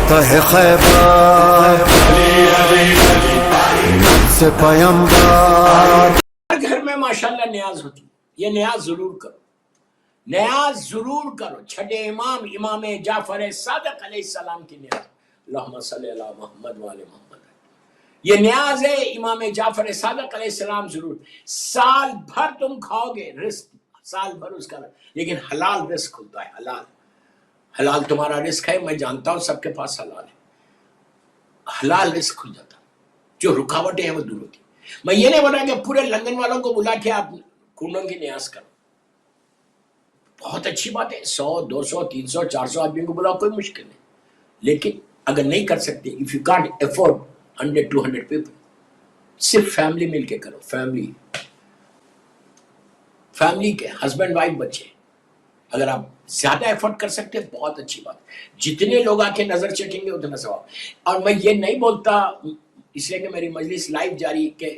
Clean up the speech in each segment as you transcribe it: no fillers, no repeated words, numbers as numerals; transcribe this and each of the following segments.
فتح خیبر سے پیمبر. ہر گھر میں ماشاءاللہ نیاز ہوتی، یہ نیاز ضرور کرو، نیاز ضرور کرو. چھٹے امام امام جعفر صادق علیہ السلام کی نیاز، اللہم صلی علی محمد وآل محمد. یہ نیاز ہے امام جعفر صادق علیہ السلام. ضرور سال بھر تم کھاؤ گے رزق، سال بھر اس کا، لیکن حلال رزق ہوتا ہے. حلال حلال تمہارا رزق ہے. میں جانتا ہوں سب کے پاس حلال ہے. حلال رزق کھل جاتا، جو رکاوٹیں ہیں وہ دور ہوتی. میں یہ نہیں بولا کہ پورے لندن والوں کو بلا کے آپ کنڈوں کی نیاز کرو، بہت اچھی بات ہے. 100 200 300 400 آدمی کو بلاؤ، کوئی مشکل نہیں. لیکن اگر نہیں کر سکتے، if you can't afford 100 200 people، صرف فیملی مل کے کرو. فیملی کے ہسبینڈ وائف بچے، اگر آپ زیادہ ایفرٹ کر سکتے بہت اچھی بات. جتنے لوگ آ کے نظر چکیں گے اتنا ثواب. اور میں یہ نہیں بولتا اس لیے کہ میری مجلس لائیو جاری کہ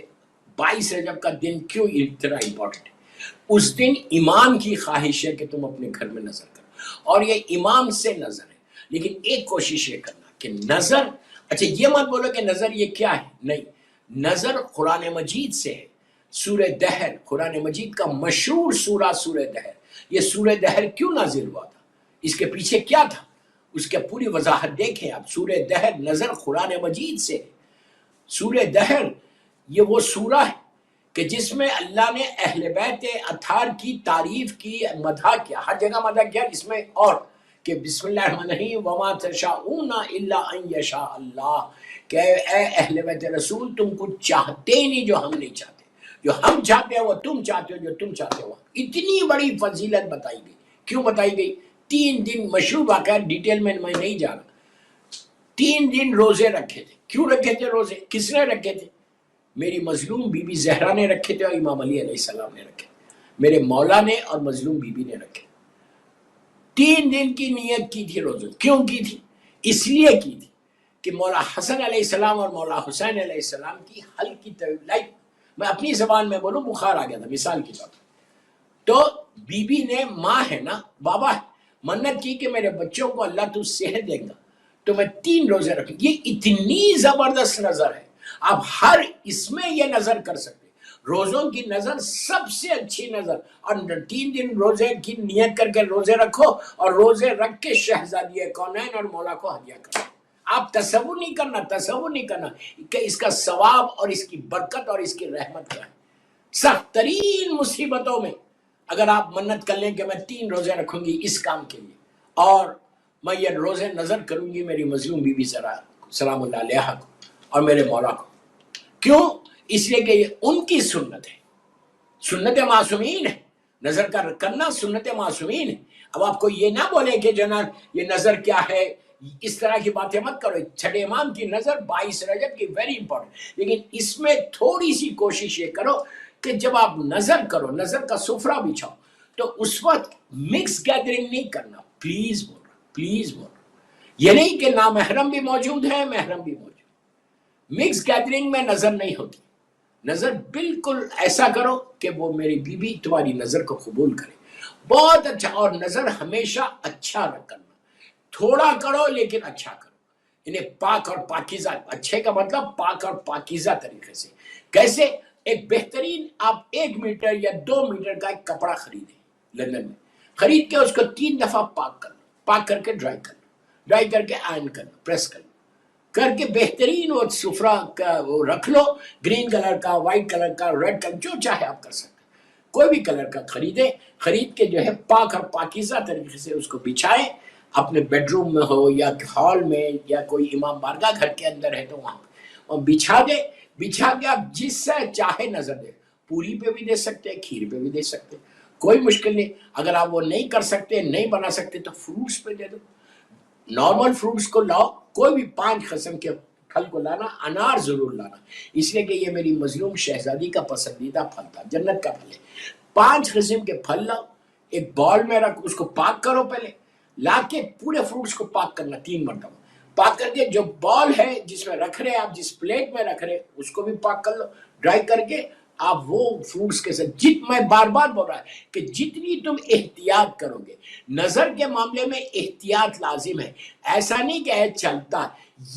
22 رجب کا دن کیوں اتنا امپورٹنٹ ہے. اس دن امام کی خواہش ہے کہ تم اپنے گھر میں نظر کرو، اور یہ امام سے نظر ہے. لیکن ایک کوشش یہ کرنا کہ نظر، اچھا یہ مت بولو کہ نظر یہ کیا ہے، نہیں. نظر قرآن مجید سے ہے. سورہ دہر قرآن مجید کا مشہور سورہ سورہ دہر. یہ سورہ دہر کیوں نازل ہوا تھا، اس کے پیچھے کیا تھا، اس کے پوری وضاحت دیکھیں آپ. سورہ دہر نظر قرآن مجید سے ہے. سورہ دہر یہ وہ سورہ ہے کہ جس میں اللہ نے اہل بیت اطہار کی تعریف کی، مدح کیا، ہر جگہ مدح کیا. اس میں اور کہ بسم اللہ الرحمن الرحیم وما تشاءون الا ان یشاء اللہ، کہ اے اہل بیت رسول تم کچھ چاہتے نہیں جو ہم نہیں چاہتے، جو ہم چاہتے ہیں وہ تم چاہتے ہو، جو تم چاہتے ہو. اتنی بڑی فضیلت بتائی گئی. کیوں بتائی گئی؟ 3 دن مشہور واقعہ، ڈیٹیل میں نہیں جانا. 3 دن روزے رکھے تھے. کیوں رکھے تھے روزے؟ کس نے رکھے تھے؟ میری مظلوم بی بی زہرا نے رکھے تھے، اور امام علی علیہ السلام نے رکھے. میرے مولا نے اور مظلوم بی بی نے رکھے. 3 دن کی نیت کی تھی روزے. کیوں کی تھی؟ اس لیے کی تھی کہ مولا حسن علیہ السلام اور مولا حسین علیہ السلام کی ہلکی طبیعت، میں اپنی زبان میں بولوں بخار آ گیا تھا مثال کی طور پر. تو بی بی نے، ماں ہے نا، بابا ہے، منت کی کہ میرے بچوں کو اللہ تو صحت دے گا تو میں 3 روزے رکھوں. یہ اتنی زبردست نظر ہے، آپ ہر اس میں یہ نظر کر سکتے. روزوں کی نظر سب سے اچھی نظر. اور 3 دن روزے کی نیت کر کے روزے رکھو، اور روزے رکھ کے شہزادی کونین اور مولا کو ہدیہ کرو. آپ تصور نہیں کرنا کہ اس کا ثواب اور اس کی برکت اور اس کی رحمت کیا ہے. سخت ترین مصیبتوں میں اگر آپ منت کر لیں کہ میں 3 روزے رکھوں گی اس کام کے لیے، اور میں یہ روزے نظر کروں گی میری مظلوم بی بی زہرا سلام اللہ علیہا کو اور میرے مولا کو. کیوں؟ اس لیے کہ یہ ان کی سنت ہے، سنت معصومین ہے. نظر کرنا سنت معصومین ہے. اب آپ کو یہ نہ بولے کہ جناب یہ نظر کیا ہے، اس طرح کی باتیں مت کرو. چھٹے امام کی نظر 22 رجب کی ویری امپورٹنٹ. لیکن اس میں تھوڑی سی کوشش یہ کرو کہ جب آپ نظر کرو، نظر کا سفرہ بچھاؤ، تو اس وقت مکس گیدرنگ نہیں کرنا. پلیز بول رہا یہ نہیں کہ نامحرم بھی موجود ہے، محرم بھی موجود. مکس گیدرنگ میں نظر نہیں ہوتی. نظر بالکل ایسا کرو کہ وہ میری بیوی تمہاری نظر کو قبول کرے. بہت اچھا. اور نظر ہمیشہ اچھا کرنا، تھوڑا کرو لیکن اچھا کرو. انہیں پاک اور پاکیزہ، اچھے کا مطلب پاک اور پاکیزہ طریقے سے. کیسے؟ ایک بہترین آپ 1 میٹر یا 2 میٹر کا ایک کپڑا خریدیں لندن میں، خرید کے اس کو 3 دفعہ پاک کر لو، پاک کر کے ڈرائی کر کے آئرن کر لو، پریس کر کے بہترین وہ سفرہ کا وہ رکھ لو. گرین کلر کا، وائٹ کلر کا، ریڈ کلر، جو چاہے آپ کر سکتے، کوئی بھی کلر کا خرید کے جو ہے پاک اور پاکیزہ طریقے سے اس کو بچھائیں. اپنے بیڈ روم میں ہو یا ہال میں یا کوئی امام بارگاہ گھر کے اندر ہے تو وہاں اور بچھا کے آپ جس سے چاہے نظر دے. پوری پہ بھی دے سکتے، کھیر پہ بھی دے سکتے، کوئی مشکل نہیں. اگر آپ وہ نہیں کر سکتے، نہیں بنا سکتے، تو فروٹس پہ دے دو. نارمل فروٹس کو لاؤ، کوئی بھی 5 قسم کے پھل کو لانا. انار ضرور لانا، اس لیے کہ یہ میری مظلوم شہزادی کا پسندیدہ پھل تھا، جنت کا پھل ہے. 5 قسم کے پھل لاؤ، ایک بال میں رکھ، اس کو پاک کرو. پہلے لا کے پورے فروٹس کو پاک کرنا 3 مرتبہ. پاک کر کے جو بال ہے جس میں رکھ رہے آپ، جس پلیٹ میں رکھ رہے اس کو بھی پاک کر لو. ڈرائی کر کے آپ وہ فروٹس کے ساتھ میں بار بار بول رہا ہے کہ جتنی تم احتیاط کرو گے، نظر کے معاملے میں احتیاط لازم ہے، ایسا نہیں کہ چلتا.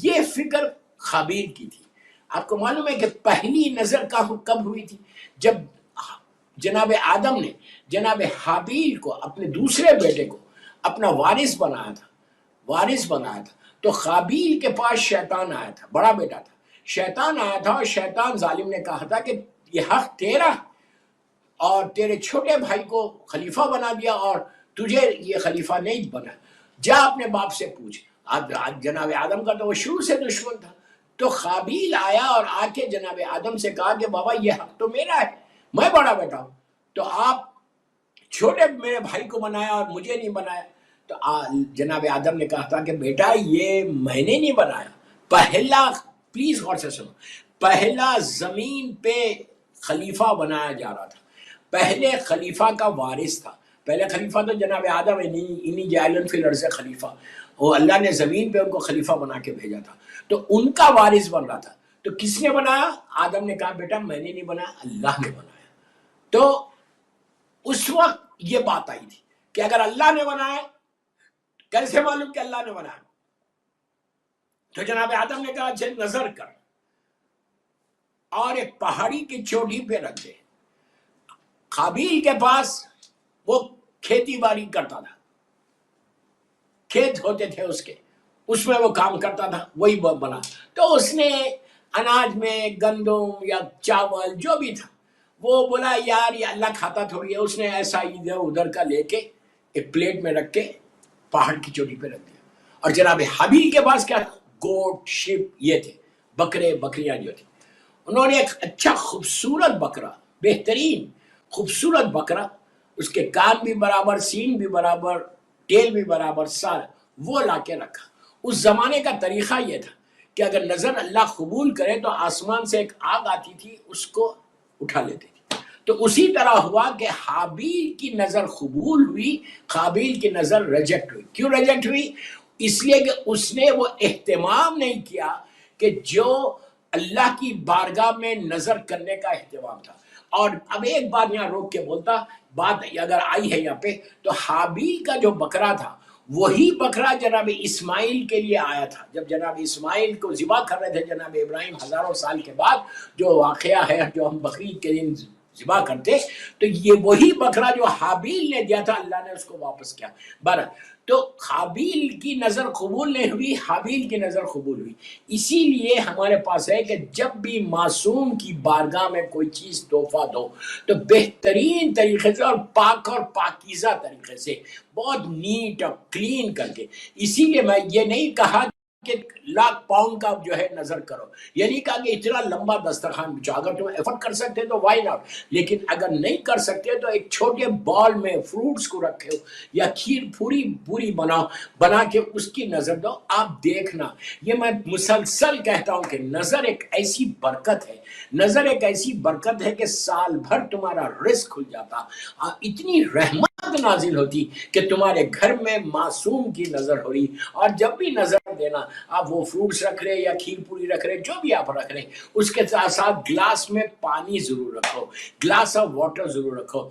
یہ فکر خابیل کی تھی. آپ کو معلوم ہے کہ پہلی نظر کب ہوئی تھی؟ جب جناب آدم نے جناب حابیل کو، اپنے دوسرے بیٹے کو اپنا وارث بنایا تھا. تو خابیل کے پاس شیطان آیا تھا، بڑا بیٹا تھا. شیطان آیا تھا اور شیطان ظالم نے کہا تھا کہ یہ حق تیرا، اور تیرے چھوٹے بھائی کو خلیفہ بنا دیا اور تجھے یہ خلیفہ نہیں بنا. جا اپنے باپ سے پوچھ. جناب آدم کا تو وہ شروع سے دشمن تھا. تو خابیل آیا اور آ کے جناب آدم سے کہا کہ بابا یہ حق تو میرا ہے، میں بڑا بیٹا ہوں، تو آپ چھوٹے میرے بھائی کو بنایا اور مجھے نہیں بنایا. تو جناب آدم نے کہا تھا کہ بیٹا یہ میں نے نہیں بنایا. پہلا، پلیز غور سے سنو، پہلا زمین پہ خلیفہ بنایا جا رہا تھا، پہلے خلیفہ کا وارث تھا. پہلے خلیفہ تو جناب آدم، انہی جاعلن فی الارض خلیفہ، وہ اللہ نے زمین پہ ان کو خلیفہ بنا کے بھیجا تھا، تو ان کا وارث بن رہا تھا. تو کس نے بنایا؟ آدم نے کہا بیٹا میں نے نہیں بنایا، اللہ نے بنایا. تو اس وقت یہ بات آئی تھی کہ اگر اللہ نے بنایا، کیسے معلوم کہ اللہ نے بنایا؟ تو جناب آدم نے کہا اچھا نظر کر، اور ایک پہاڑی کی چوٹی پہ رکھ دے. قابیل کے پاس وہ کھیتی باڑی کرتا تھا، کھیت ہوتے تھے اس میں وہ کام کرتا تھا، وہی بنا. تو اس نے اناج میں گندم یا چاول جو بھی تھا وہ بولا یار یہ اللہ کھاتا تھوڑی ہے. اس نے ایسا ادھر ادھر کا لے کے ایک پلیٹ میں رکھ کے پہاڑ کی چوٹی پہ رکھ دیا. اور جناب حابیل کے پاس کیا تھا؟ گوٹ، شپ، یہ تھے بکریاں جو تھی. انہوں نے ایک اچھا خوبصورت بکرا، بہترین خوبصورت بکرا، اس کے کان بھی برابر، سینگ بھی برابر، ٹیل بھی برابر، سارا وہ لا کے رکھا. اس زمانے کا طریقہ یہ تھا کہ اگر نظر اللہ قبول کرے تو آسمان سے ایک آگ آتی تھی، اس کو اٹھا لیتے تھے. تو اسی طرح ہوا کہ حابیل کی نظر قبول ہوئی، قابیل کی نظر ریجیکٹ ہوئی. کیوں ریجیکٹ ہوئی؟ اس لیے کہ اس نے وہ اہتمام نہیں کیا کہ جو اللہ کی بارگاہ میں نظر کرنے کا اہتمام تھا. اور اب ایک بات یہاں روک کے بولتا، بات اگر آئی ہے یہاں پہ، تو حابیل کا جو بکرا تھا وہی بکرا جناب اسماعیل کے لیے آیا تھا. جب جناب اسماعیل کو ذبح کر رہے تھے جناب ابراہیم ہزاروں سال کے بعد، جو واقعہ ہے جو ہم بقرعید کے دن ذبح کرتے، تو یہ وہی بکرا جو حابیل نے دیا تھا اللہ نے اس کو واپس کیا. بارہ تو حابیل کی نظر قبول نہیں ہوئی، حابیل کی نظر قبول ہوئی. اسی لیے ہمارے پاس ہے کہ جب بھی معصوم کی بارگاہ میں کوئی چیز تحفہ دو تو بہترین طریقے سے اور پاک اور پاکیزہ طریقے سے، بہت نیٹ اور کلین کر کے. اسی لیے میں یہ نہیں کہا کہ لاکھ پاؤنڈ کا جو ہے نظر کرو، یہ نہیں کہا کہ اتنا لمبا دسترخوان بچھاؤ. اگر تم ایفرٹ کر سکتے تو وائی ناٹ، لیکن اگر نہیں کر سکتے تو ایک چھوٹے بال میں فروٹس کو رکھے ہو یا کھیر پوری بنا کے اس کی نظر دو. آپ دیکھنا، یہ میں مسلسل کہتا ہوں کہ نظر ایک ایسی برکت ہے، نظر ایک ایسی برکت ہے کہ سال بھر تمہارا رزق کھل جاتا، اتنی رحمت نازل ہوتی کہ تمہارے گھر میں معصوم کی نظر ہو رہی. اور جب بھی نظر دینا، آپ وہ فروٹس رکھ رہے یا کھیر پوری رکھ رہے، جو بھی آپ رکھ رہے، اس کے ساتھ گلاس میں پانی ضرور رکھو، گلاس آف واٹر ضرور رکھو.